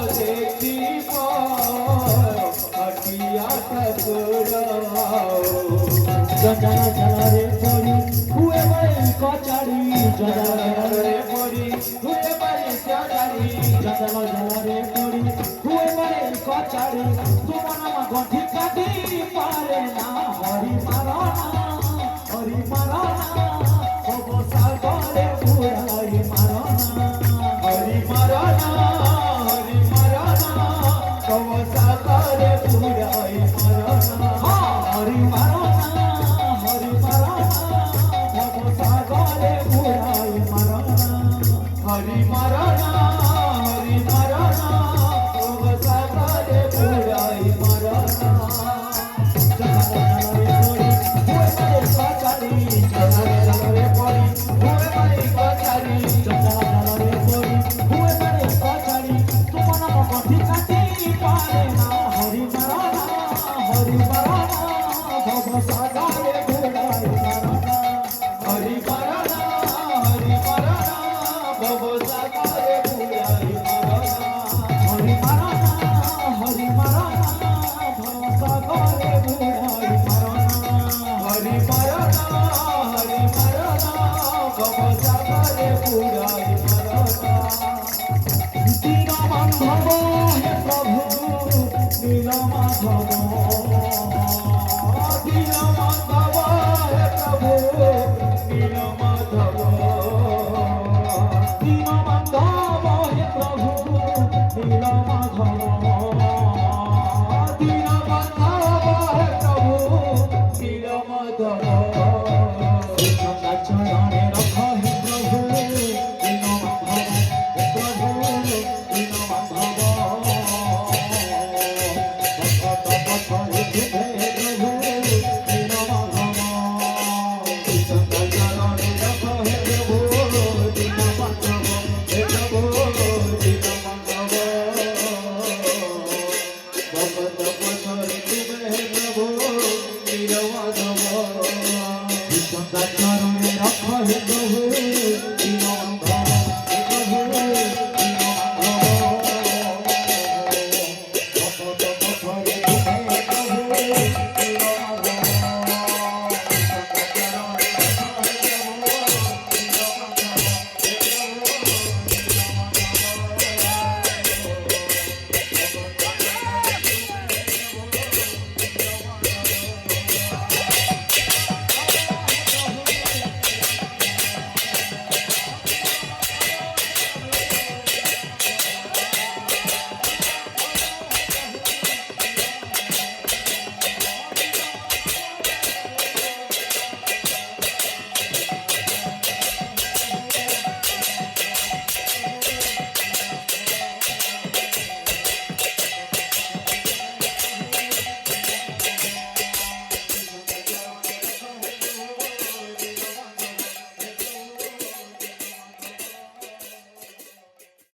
দেখিব হটিয়া ঠাকুর জঞ্জালা জালারে পড়ি হুয়ে বাড়ি কচারি জঞ্জালা জালারে পড়ি হুয়ে বাড়ি কচারি জঞ্জালা জালারে পড়ি হুয়ে বাড়ি কচারি তোমার নামা গঠি কাটি পারে না হরি মারনা হরি মারনা সাগরে বুড়াই মারনা হরি মারনা হরি মারনা কব সাগরে বুড়াই মারনা হরি মারনা হরি মারনা সাগরে বুড়াই মারনা হরি মারনা হরি মারনা কব সাগরে বুড়াই মারনা জালারে পড়ি হুয়ে বাড়ি কচারি জালারে পড়ি হুয়ে বাড়ি কচারি তোমার নাম গঠি কাটি পারে না হরি মারনা হরি মারনা ভব সাগরে বুড়াই মারনা হরি মারনা হরি মারনা কব সাগরে বুড়াই মারনা হরি মারনা হরি মারনা ভব সাগরে বুড়াই মারনা হরি মারনা হরি মারনা কব সাগরে বুড়াই মারনা দীন বান্ধব হে প্রভু নীল মাধব দীন মাধব হে প্রভু নীল মাধব দীন বান্ধব হে প্রভু নীল মাধব